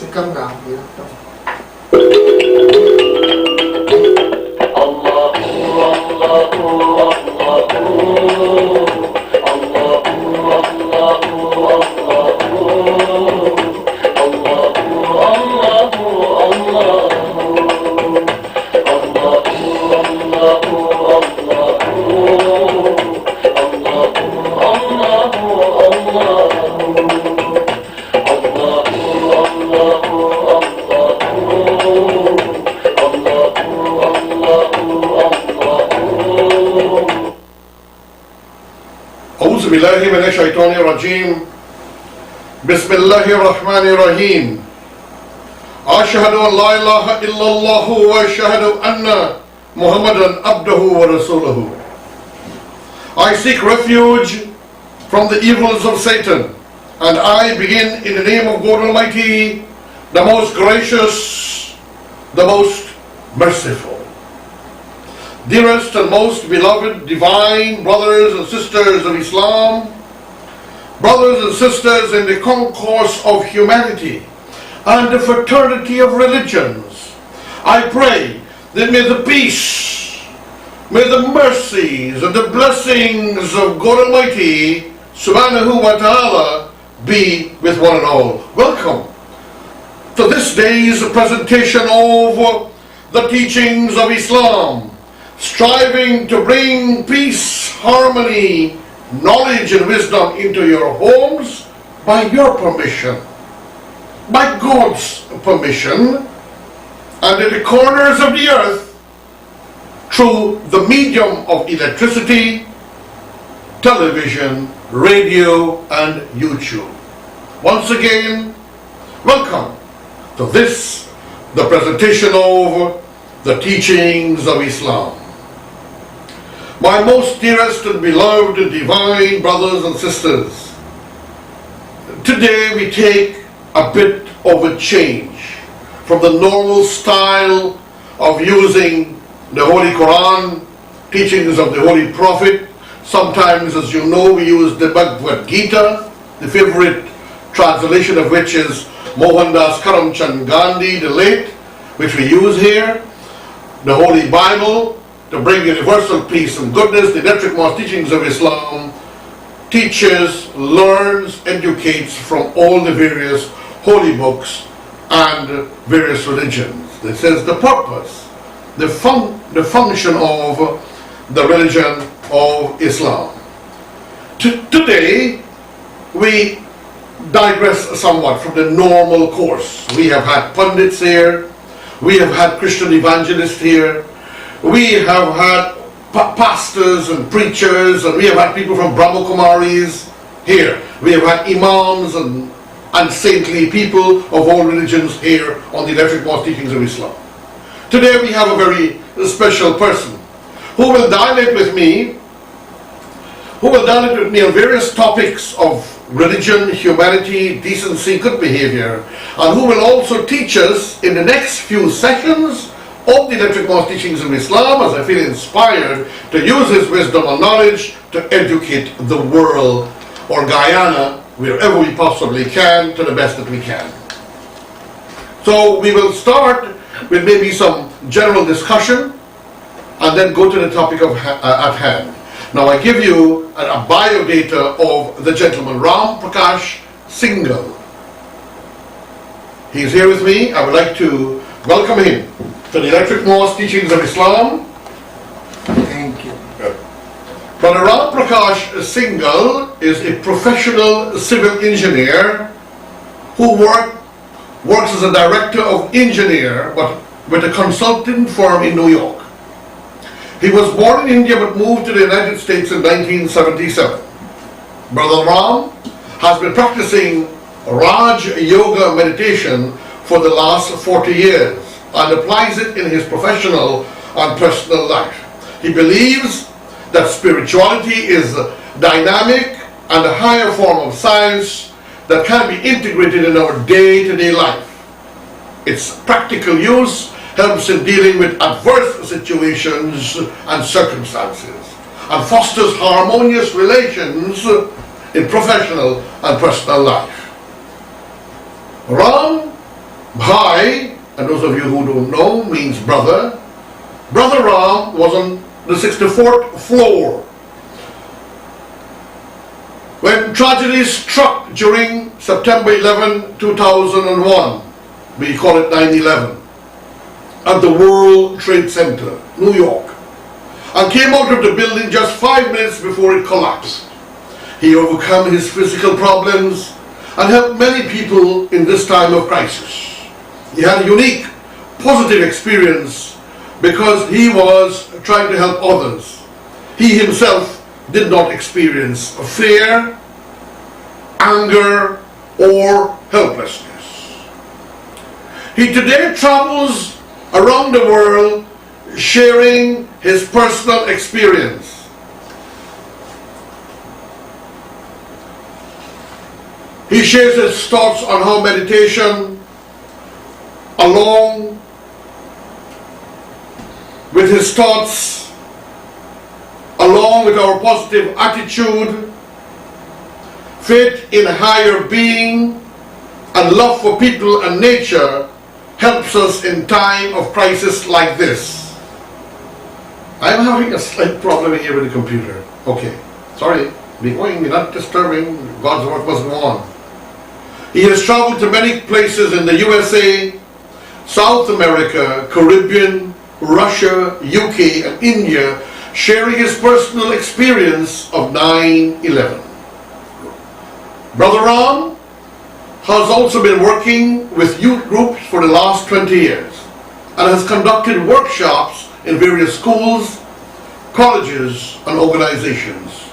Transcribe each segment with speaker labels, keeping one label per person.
Speaker 1: Sikanga,
Speaker 2: أعوذ بالله من الشيطان الرجيم بسم الله الرحمن الرحيم أشهد أن لا إله إلا الله وأشهد أن محمدا عبده ورسوله. I seek refuge from the evils of Satan, and I begin in the name of God Almighty, the most gracious, the most merciful. Dearest and most beloved divine brothers and sisters of Islam, brothers and sisters in the concourse of humanity and the fraternity of religions, I pray that may the peace, may the mercies and the blessings of God Almighty Subhanahu wa Ta'ala be with one and all. Welcome to this day's presentation of the teachings of Islam, striving to bring peace, harmony, knowledge and wisdom into your homes by your permission, by God's permission, and in the corners of the earth through the medium of electricity, television, radio and YouTube. Once again, welcome to this, the presentation of the teachings of Islam. My most dearest and beloved and divine brothers and sisters, today we take a bit of a change from the normal style of using the Holy Quran, teachings of the Holy Prophet. Sometimes, as you know, we use the Bhagavad Gita, the favorite translation of which is Mohandas Karamchand Gandhi, the late, which we use here, the Holy Bible, to bring universal peace and goodness. The electric teachings of Islam teaches, learns, educates from all the various holy books and various religions. This is the purpose, the function of the religion of Islam. Today, we digress somewhat from the normal course. We have had pundits here, we have had Christian evangelists here, we have had pastors and preachers, and we have had people from Brahma Kumaris here. We have had imams and saintly people of all religions here on the electric teachings of Islam. Today we have a very special person who will dilate with me on various topics of religion, humanity, decency, good behavior, and who will also teach us in the next few sessions of the electric teachings of Islam, as I feel inspired to use his wisdom and knowledge to educate the world, or Guyana, wherever we possibly can, to the best that we can. So we will start with maybe some general discussion and then go to the topic at hand. Now I give you a biodata of the gentleman Ram Prakash Singhal. He is here with me. I would like to welcome him to the Electric Mosque Teachings of Islam.
Speaker 1: Thank you.
Speaker 2: Brother Ram Prakash Singhal is a professional civil engineer who works as a director of engineer but with a consulting firm in New York. He was born in India but moved to the United States in 1977. Brother Ram has been practicing Raj Yoga meditation for the last 40 years and applies it in his professional and personal life. He believes that spirituality is dynamic and a higher form of science that can be integrated in our day-to-day life. Its practical use helps in dealing with adverse situations and circumstances and fosters harmonious relations in professional and personal life. Ram Bhai, and those of you who don't know, means brother. Brother Ram was on the 64th floor when tragedy struck during September 11, 2001. We call it 9/11, at the World Trade Center, New York, and came out of the building just 5 minutes before it collapsed. He overcame his physical problems and helped many people in this time of crisis. He had a unique, positive experience because he was trying to help others. He himself did not experience fear, anger, or helplessness. He today travels around the world sharing his personal experience. He shares his thoughts on how meditation, along with his thoughts, along with our positive attitude, faith in a higher being, and love for people and nature, helps us in time of crisis like this. I'm having a slight problem here with the computer. Okay, sorry, be going, be not disturbing, God's work must go on. He has traveled to many places in the USA, South America, Caribbean, Russia, UK, and India, sharing his personal experience of 9/11. Brother Ram has also been working with youth groups for the last 20 years and has conducted workshops in various schools, colleges, and organizations.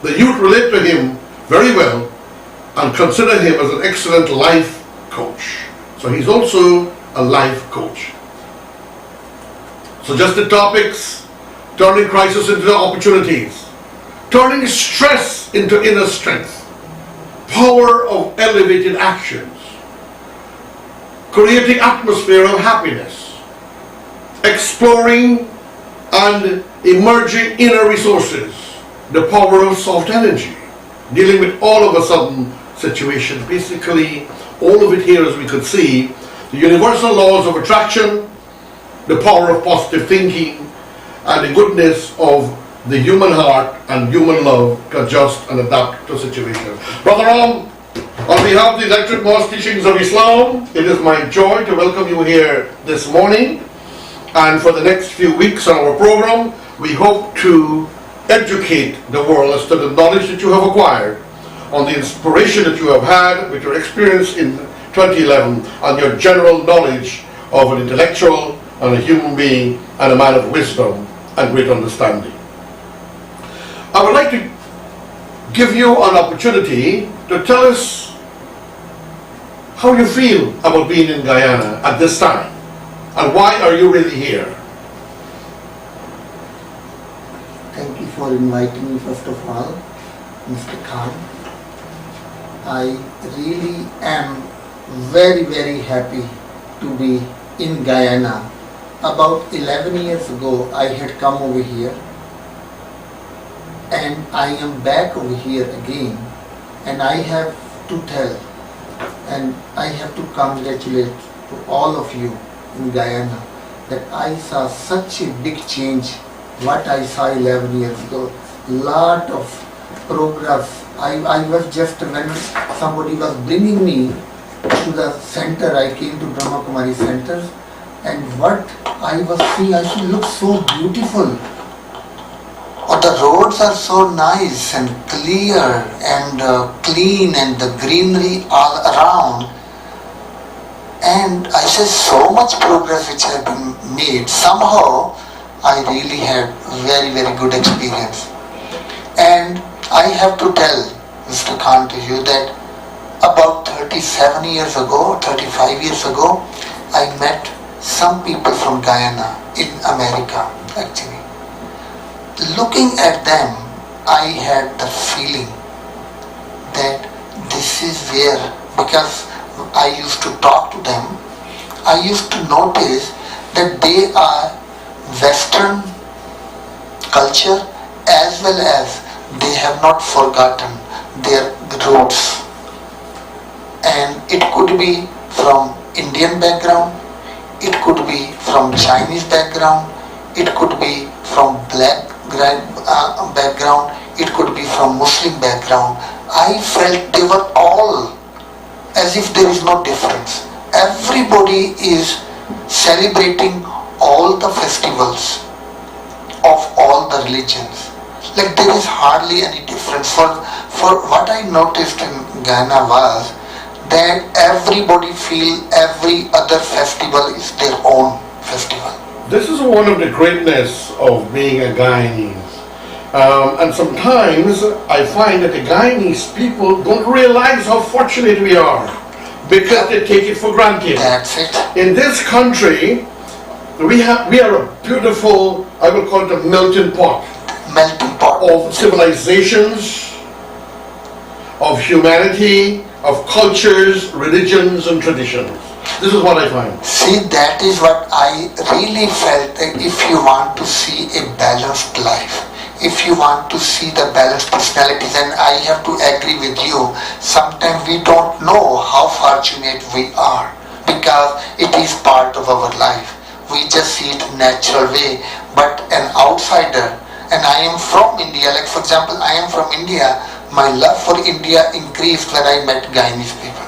Speaker 2: The youth relate to him very well and consider him as an excellent life coach. So he's also a life coach. Suggested topics: turning crisis into opportunities, turning stress into inner strength, power of elevated actions, creating atmosphere of happiness, exploring and emerging inner resources, the power of soft energy, dealing with all of a sudden situations. Basically, all of it here, as we could see, the universal laws of attraction, the power of positive thinking, and the goodness of the human heart and human love to adjust and adapt to situations. Brother Ram, on behalf of the Electric Mosque Teachings of Islam, it is my joy to welcome you here this morning. And for the next few weeks on our program, we hope to educate the world as to the knowledge that you have acquired, on the inspiration that you have had with your experience in 2011, and your general knowledge of an intellectual and a human being and a man of wisdom and great understanding. I would like to give you an opportunity to tell us how you feel about being in Guyana at this time, and why are you really here?
Speaker 1: Thank you for inviting me, first of all, Mr. Khan. I really am very, very happy to be in Guyana. About 11 years ago, I had come over here, and I am back over here again, and I have to tell, and I have to congratulate to all of you in Guyana that I saw such a big change what I saw 11 years ago. Lot of progress. I was just, when somebody was bringing me to the center, I came to Brahma Kumari Center, and what I was seeing, I said, looks so beautiful. Oh, the roads are so nice and clear and clean, and the greenery all around. And I said, so much progress which has been made. Somehow, I really had very, very good experience. And I have to tell, Mr. Khan, to you that about 37 years ago, 35 years ago, I met some people from Guyana in America, actually. Looking at them, I had the feeling that this is where, because I used to talk to them, I used to notice that they are Western culture, as well as they have not forgotten their roots. And it could be from Indian background, it could be from Chinese background, it could be from black background, it could be from Muslim background. I felt they were all as if there is no difference. Everybody is celebrating all the festivals of all the religions. Like there is hardly any difference. For what I noticed in Ghana was that everybody feel every other festival is their own festival.
Speaker 2: This is one of the greatness of being a Guyanese. And sometimes I find that the Guyanese people don't realize how fortunate we are because they take it for granted.
Speaker 1: That's it.
Speaker 2: In this country, we are a beautiful, I will call it a melting pot of civilizations, of humanity, of cultures, religions and traditions. This is what I find.
Speaker 1: See, that is what I really felt, that if you want to see a balanced life, if you want to see the balanced personalities, and I have to agree with you, sometimes we don't know how fortunate we are because it is part of our life. We just see it natural way. But an outsider, and I am from India, like for example, I am from India, my love for India increased when I met Guyanese people.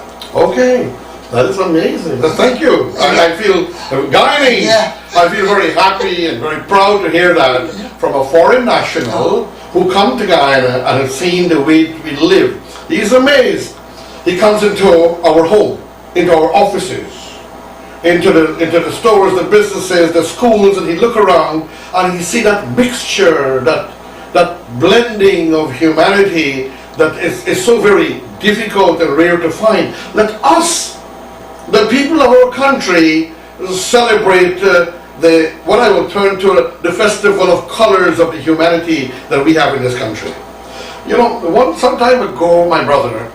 Speaker 2: Okay, that is amazing. Thank you. I feel Guyanese.
Speaker 1: Yeah.
Speaker 2: I feel very happy and very proud to hear that from a foreign national who come to Guyana and has seen the way we live. He's amazed. He comes into our home, into our offices, into the stores, the businesses, the schools, and he look around and he see that mixture, that blending of humanity that is so very difficult and rare to find. Let us, the people of our country, celebrate what I will term to the festival of colors of the humanity that we have in this country. You know, some time ago, my brother,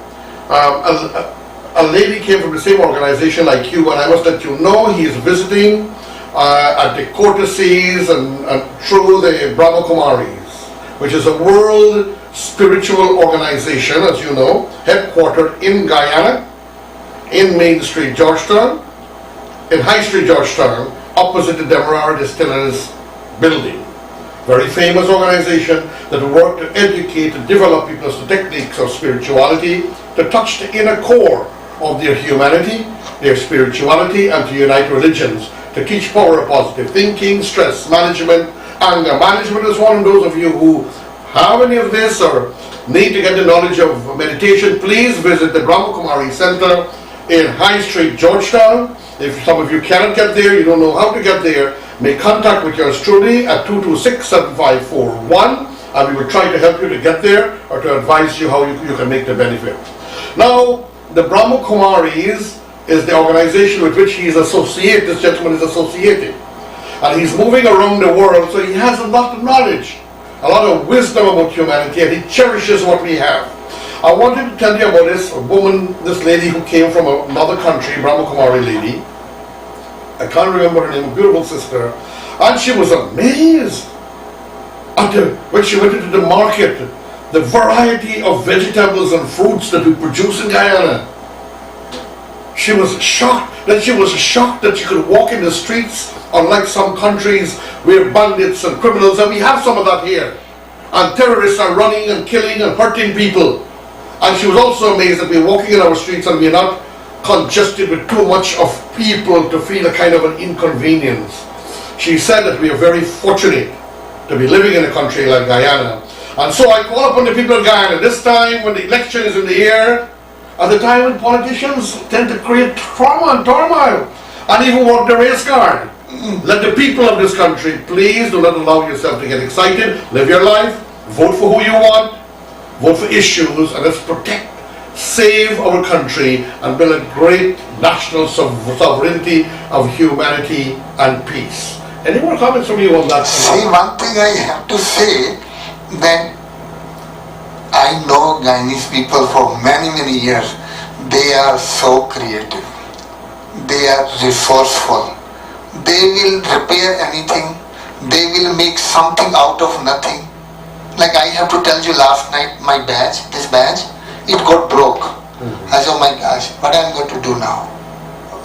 Speaker 2: a lady came from the same organization like you, and I must let you know he is visiting at the courtesies and through the Brahma Kumaris, which is a world spiritual organization, as you know, headquartered in Guyana, in Main Street, Georgetown, in High Street, Georgetown, opposite the Demerara Distillers building. Very famous organization that work to educate and develop people as the techniques of spirituality, to touch the inner core of their humanity, their spirituality, and to unite religions, to teach power of positive thinking, stress management, anger management. Is one of those of you who have any of this or need to get the knowledge of meditation, please visit the Brahma Kumari Center in High Street, Georgetown. If some of you cannot get there, you don't know how to get there, make contact with yours truly at 226-7541, and we will try to help you to get there or to advise you how you can make the benefit. Now, the Brahma Kumaris is the organization with which he is associated, this gentleman is associated. And he's moving around the world, so he has a lot of knowledge, a lot of wisdom about humanity, and he cherishes what we have. I wanted to tell you about this woman, this lady who came from another country, Brahma Kumari lady. I can't remember her name, a beautiful sister. And she was amazed when she went into the market, the variety of vegetables and fruits that we produce in Guyana. She was shocked. Then she was shocked that she could walk in the streets, unlike some countries where bandits and criminals, and we have some of that here, and terrorists are running and killing and hurting people. And she was also amazed that we're walking in our streets and we're not congested with too much of people to feel a kind of an inconvenience. She said that we are very fortunate to be living in a country like Guyana. And so I call upon the people of Guyana, this time when the election is in the air, at the time when politicians tend to create trauma and turmoil and even work the race card. Let the people of this country, please do not allow yourself to get excited. Live your life, vote for who you want, vote for issues, and let's protect, save our country and build a great national sovereignty of humanity and peace. Any more comments from you on that?
Speaker 1: See, one thing I have to say, that I know Guyanese people for many, many years. They are so creative. They are resourceful. They will repair anything. They will make something out of nothing. Like I have to tell you, last night my badge, this badge, it got broke. I said, oh my gosh, what am I going to do now?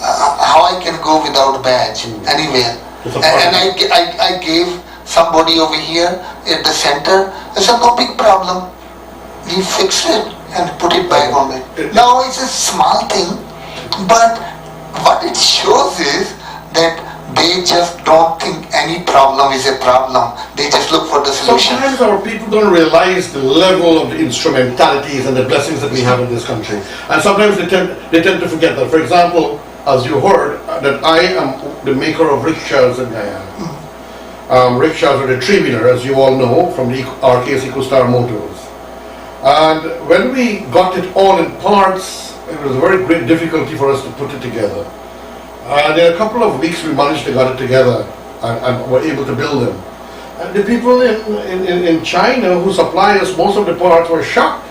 Speaker 1: how I can go without badge anywhere. And I gave somebody over here at the center. I said, no big problem. We fixed it and put it back on it. Now it's a small thing, but what it shows is that they just don't think any problem is a problem. They just look for the solution.
Speaker 2: Sometimes our people don't realize the level of the instrumentalities and the blessings that we have in this country. And sometimes they tend to forget that. For example, as you heard, that I am the maker of rickshaws in Guyana. Rickshaws are the three-wheeler, as you all know, from the RKS EcoStar Motors. And when we got it all in parts, it was a very great difficulty for us to put it together. And in a couple of weeks we managed to get it together and were able to build them. And the people in China who supply us most of the parts were shocked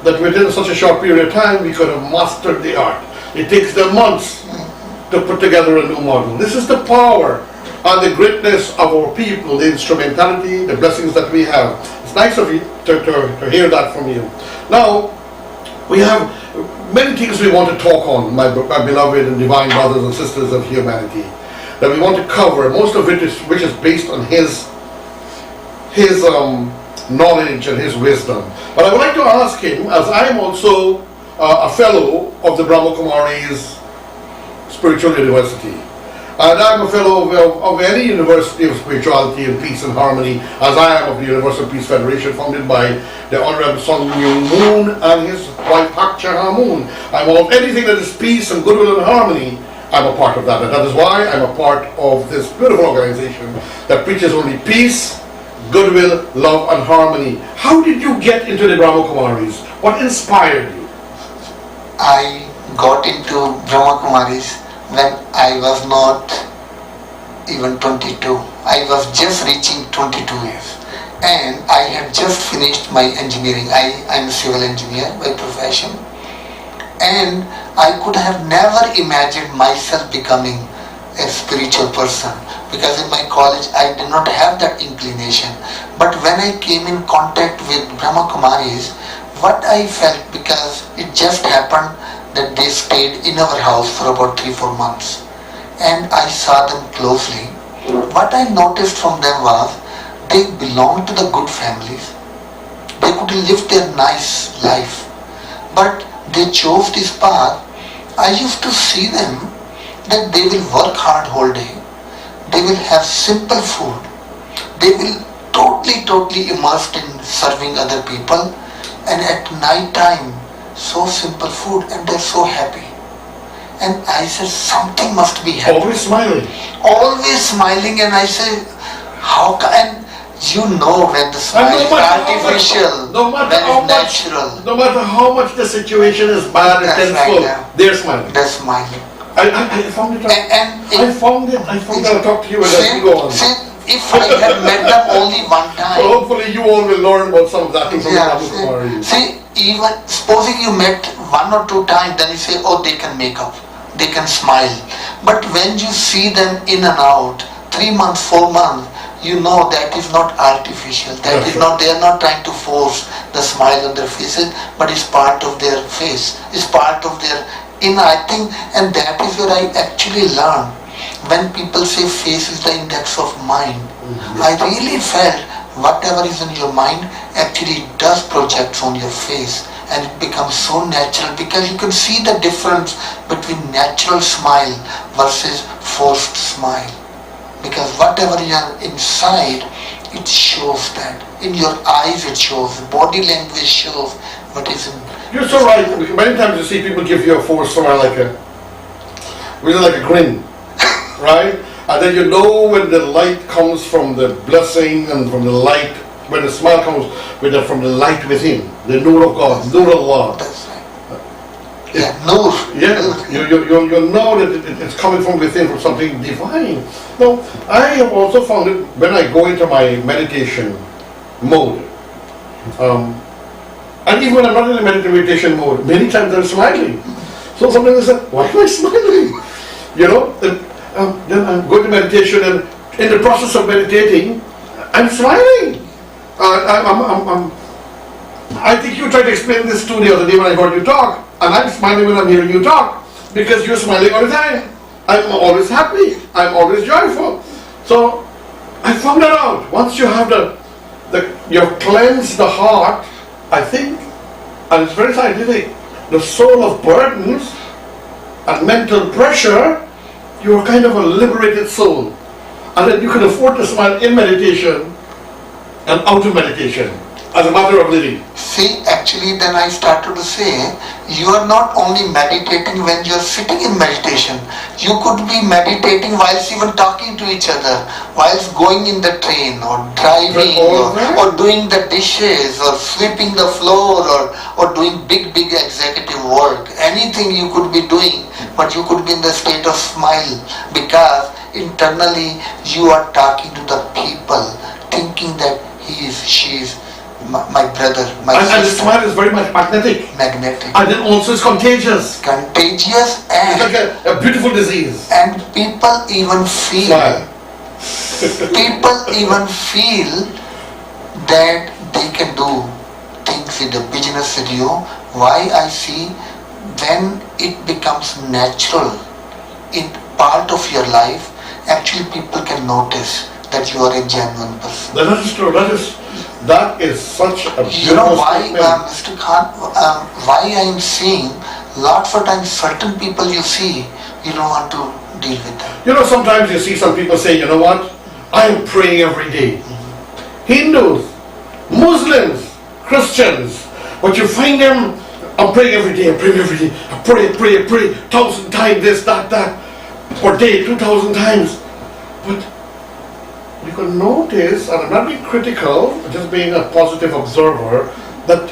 Speaker 2: that within such a short period of time we could have mastered the art. It takes them months to put together a new model. This is the power and the greatness of our people, the instrumentality, the blessings that we have. It's nice of you to hear that from you. Now, we have many things we want to talk on, my beloved and divine brothers and sisters of humanity, that we want to cover, most of it which is based on his knowledge and his wisdom. But I would like to ask him, as I am also a fellow of the Brahma Kumari's Spiritual University, and I'm a fellow of any University of Spirituality and Peace and Harmony, as I am of the Universal Peace Federation, founded by the Honorable Sun Myung Moon and his wife Hak Cha Moon. I'm of anything that is peace and goodwill and harmony. I'm a part of that, and that is why I'm a part of this beautiful organization that preaches only peace, goodwill, love, and harmony. How did you get into the Brahma Kumaris? What inspired you?
Speaker 1: I got into Brahma Kumaris when I was not even 22. I was just reaching 22 years. And I had just finished my engineering. I'm a civil engineer by profession. And I could have never imagined myself becoming a spiritual person, because in my college I did not have that inclination. But when I came in contact with Brahma Kumaris, what I felt, because it just happened that they stayed in our house for about 3-4 months, and I saw them closely. What I noticed from them was they belonged to the good families. They could live their nice life, but they chose this path. I used to see them that they will work hard whole day. They will have simple food. They will totally immersed in serving other people, and at night time so simple food, and they're so happy. And I said, something must be happening.
Speaker 2: Always smiling.
Speaker 1: Always smiling. And I said, how can, and you know when the smile is artificial, when it's natural.
Speaker 2: No matter how much the situation is bad and tenfold, they're smiling.
Speaker 1: They're smiling.
Speaker 2: I found it out. I found it. I'll talk to you as we go on.
Speaker 1: If I had met them only one time.
Speaker 2: So hopefully you all will learn about some of that from the Brahma Kumaris.
Speaker 1: See, even supposing you met 1 or 2 times, then you say, oh, they can make up, they can smile. But when you see them in and out, 3 months, 4 months, you know that is not artificial. That is not, they are not trying to force the smile on their faces, but it's part of their face. It's part of their inner, I think, and that is where I actually learned. When people say face is the index of mind, I really felt whatever is in your mind actually does project on your face, and it becomes so natural, because you can see the difference between natural smile versus forced smile. Because whatever you are inside, it shows that. In your eyes it shows, body language shows what is in.
Speaker 2: You're so right. Many times you see people give you a forced smile like a grin, right? And then you know when the light comes from the blessing and from the light, when the smile comes from the light within, the Nur of God, Nur Allah.
Speaker 1: That's right. Nur.
Speaker 2: Yeah, you know that it's coming from within, from something divine. Now, I have also found it when I go into my meditation mode, and even when I'm not in the meditation mode, many times I'm smiling. So sometimes I say, why am I smiling? You know, then I'm going to meditation, and in the process of meditating, I'm smiling. I think you tried to explain this to the other day when I heard you talk, and I'm smiling when I'm hearing you talk, because you're smiling all the time. I'm always happy. I'm always joyful. So I found that out. Once you have you've cleansed the heart, I think, and it's very scientific, the soul of burdens and mental pressure, you're kind of a liberated soul. And then you can afford to smile in meditation and out of meditation as a matter of living.
Speaker 1: See, actually then I started to say, you are not only meditating when you are sitting in meditation. You could be meditating whilst even talking to each other, whilst going in the train or driving or doing the dishes or sweeping the floor or doing big executive work. Anything you could be doing, but you could be in the state of smile because internally you are talking to the people, thinking that he is, she is my brother, my sister.
Speaker 2: And the smile is very much magnetic. And then also it's contagious.
Speaker 1: Contagious and
Speaker 2: it's like a beautiful disease.
Speaker 1: And people even feel people even feel that they can do things with the business with you. Why I see when it becomes natural in part of your life, actually people can notice that you are a genuine person.
Speaker 2: That is true. That is such a beautiful
Speaker 1: You know why,
Speaker 2: statement.
Speaker 1: Mr. Khan, why I am seeing lots of times certain people you see, you don't want to deal with them.
Speaker 2: You know, sometimes you see some people say, you know what, I am praying every day. Hindus, Muslims, Christians, but you find them, I'm praying every day, I'm praying every day, I pray, 1,000 times this, that, per day, 2,000 times. But you can notice, and I'm not being critical, just being a positive observer, that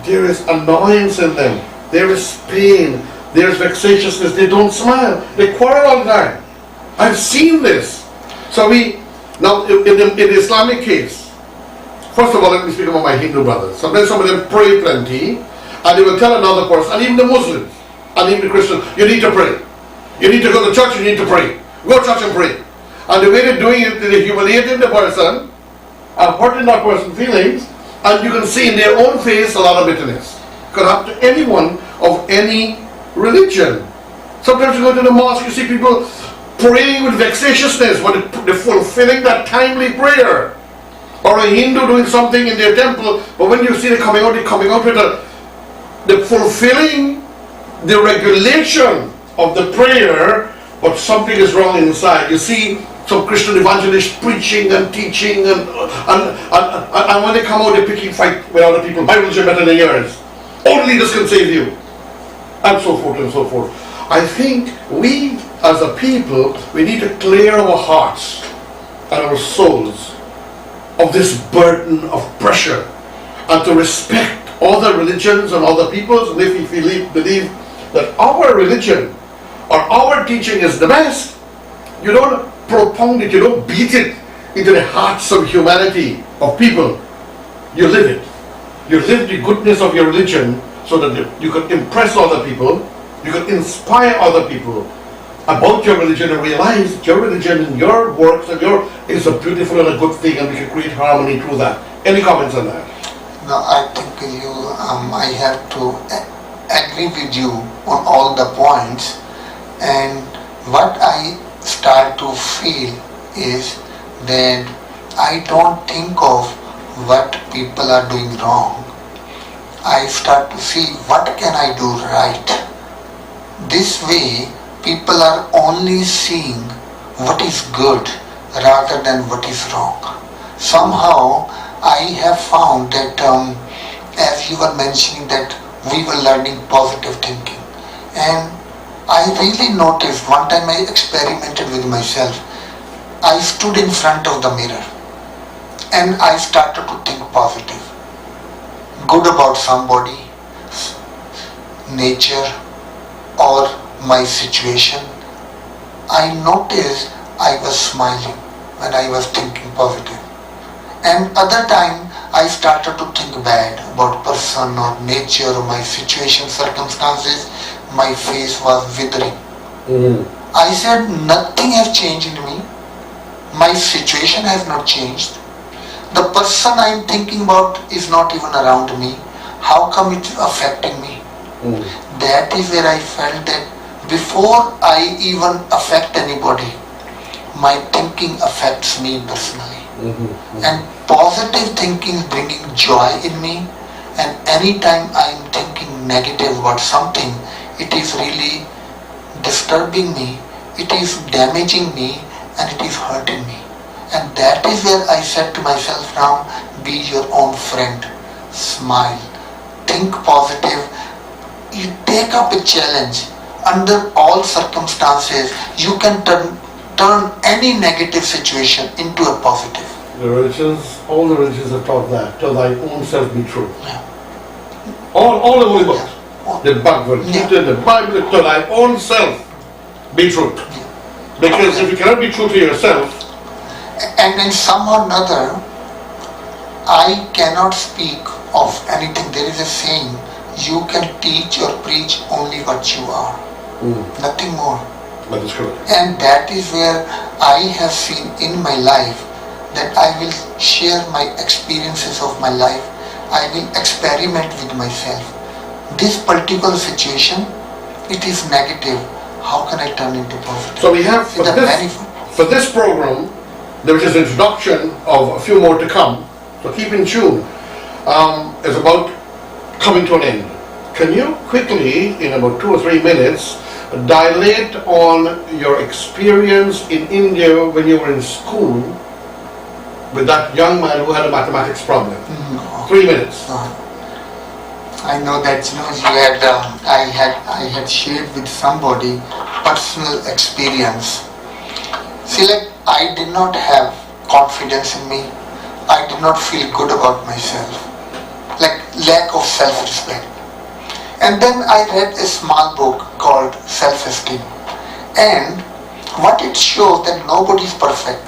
Speaker 2: there is annoyance in them, there is pain, there is vexatiousness, they don't smile, they quarrel all the time. I've seen this. So now in the Islamic case, first of all let me speak about my Hindu brothers. Sometimes some of them pray plenty, and they will tell another person, and even the Muslims, and even the Christians, you need to pray. You need to go to church, you need to pray. Go to church and pray. And the way they're doing it, they're humiliating the person and hurting that person's feelings, and you can see in their own face a lot of bitterness. It could happen to anyone of any religion. Sometimes you go to the mosque, you see people praying with vexatiousness, but they're fulfilling that timely prayer. Or a Hindu doing something in their temple, but when you see them coming out, they're coming out with they're fulfilling the regulation of the prayer, but something is wrong inside. You see some Christian evangelists preaching and teaching, and when they come out, they're picking fight with other people. My religion better than yours. Only this can save you, and so forth and so forth. I think we, as a people, we need to clear our hearts and our souls of this burden of pressure, and to respect other religions and other peoples. And if we believe that our religion or our teaching is the best, you don't propound it, you don't beat it into the hearts of humanity, of people. You live it. You live the goodness of your religion so that you can impress other people, you can inspire other people about your religion, and realize your religion and your works and is a beautiful and a good thing, and we can create harmony through that. Any comments on that?
Speaker 1: No, I think I have to agree with you on all the points, and what I start to feel is that I don't think of what people are doing wrong. I start to see what can I do right. This way people are only seeing what is good rather than what is wrong. Somehow I have found that as you were mentioning that we were learning positive thinking, and I really noticed one time I experimented with myself. I stood in front of the mirror and I started to think positive, good about somebody, nature, or my situation. I noticed I was smiling when I was thinking positive. And other time I started to think bad about person or nature or my situation, circumstances. My face was withering. I said nothing has changed in me. My situation has not changed. The person I am thinking about is not even around me. How come it's affecting me? That is where I felt that Before I even affect anybody, my thinking affects me personally. And positive thinking is bringing joy in me, and anytime I am thinking negative about something, it is really disturbing me, it is damaging me, and it is hurting me. And that is where I said to myself, now be your own friend, smile, think positive, you take up a challenge. Under all circumstances, you can turn any negative situation into a positive.
Speaker 2: The religions, all the religions have taught that. To thy own self be true.
Speaker 1: Yeah.
Speaker 2: All the holy books.
Speaker 1: Yeah.
Speaker 2: The Bhagavad Gita, the Bible, to thy own self be true.
Speaker 1: Yeah.
Speaker 2: Because if you cannot be true to yourself,
Speaker 1: and in some or another, I cannot speak of anything. There is a saying, you can teach or preach only what you are. Nothing more.
Speaker 2: that is correct.
Speaker 1: And that is where I have seen in my life that I will share my experiences of my life. I will experiment with myself. This particular situation, it is negative. How can I turn into positive?
Speaker 2: So we have for this program, there is an introduction of a few more to come. So keep in tune. It's about coming to an end. Can you quickly, in about 2 or 3 minutes, dilate on your experience in India when you were in school with that young man who had a mathematics problem? 3 minutes.
Speaker 1: I know that I had shared with somebody personal experience. See, like I did not have confidence in me. I did not feel good about myself. Like lack of self-respect. And then I read a small book called Self-Esteem. And what it shows that nobody is perfect.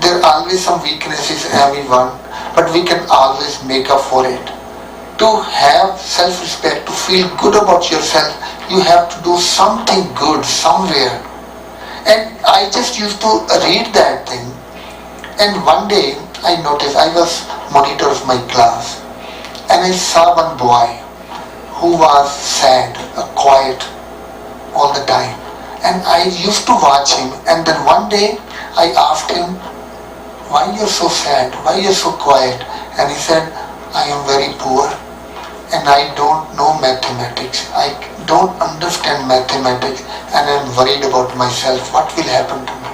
Speaker 1: There are always some weaknesses in everyone, but we can always make up for it. To have self-respect, to feel good about yourself, you have to do something good somewhere. And I just used to read that thing. And one day I noticed, I was monitor of my class, and I saw one boy who was sad, quiet all the time. And I used to watch him, and then one day I asked him, why you're so sad, why you're so quiet? And he said, I am very poor and I don't know mathematics. I don't understand mathematics and I'm worried about myself. What will happen to me?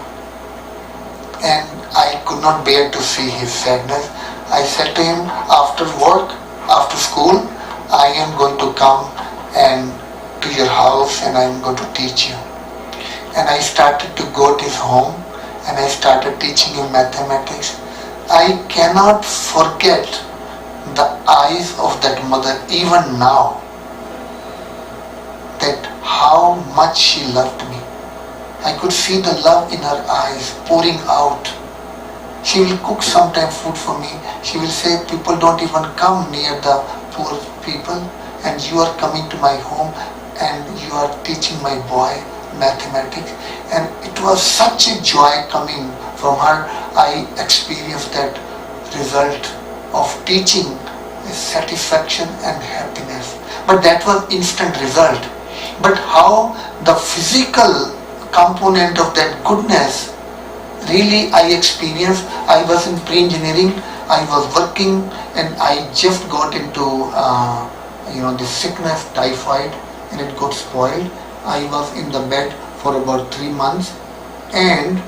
Speaker 1: And I could not bear to see his sadness. I said to him, after work, after school, I am going to come and to your house and I am going to teach you. And I started to go to his home and I started teaching him mathematics. I cannot forget the eyes of that mother even now, that how much she loved me. I could see the love in her eyes pouring out. She will cook sometime food for me. She will say, people don't even come near the poor people and you are coming to my home and you are teaching my boy mathematics. And it was such a joy coming from her. I experienced that result of teaching, satisfaction and happiness. But that was instant result. But how the physical component of that goodness really I experienced. I was in pre-engineering, I was working and I just got into the sickness, typhoid, and it got spoiled. I was in the bed for about 3 months, and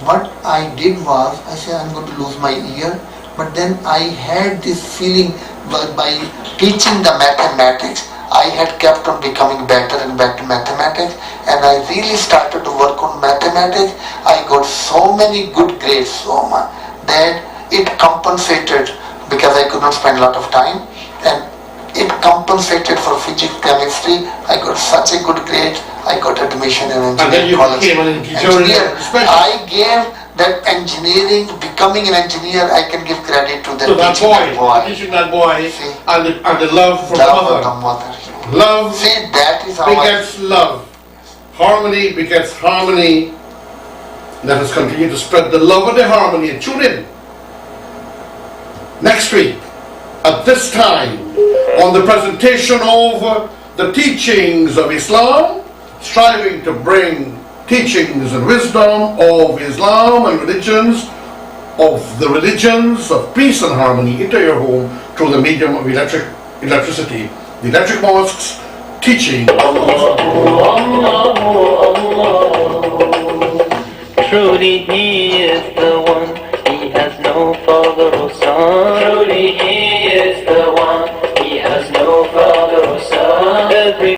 Speaker 1: what I did was, I said I'm going to lose my ear, but then I had this feeling by teaching the mathematics, I had kept on becoming better and better mathematics, and I really started to work on mathematics. I got so many good grades, so much, that it compensated, because I could not spend a lot of time, and it compensated for physics, chemistry. I got such a good grade, I got admission in engineering college. And then you became an engineer. I gave that engineering, becoming an engineer, I can give credit to that
Speaker 2: teaching that boy, see, and the love from the mother. Love
Speaker 1: see, that is how
Speaker 2: begets love. Harmony begets harmony. Let us continue to spread the love and the harmony, and tune in next week at this time on the presentation of the teachings of Islam, striving to bring teachings and wisdom of Islam and religions, of the religions of peace and harmony into your home through the medium of electricity. The electric mosques teaching.
Speaker 3: Truly He is the one, He has no father or son. Truly He is the one,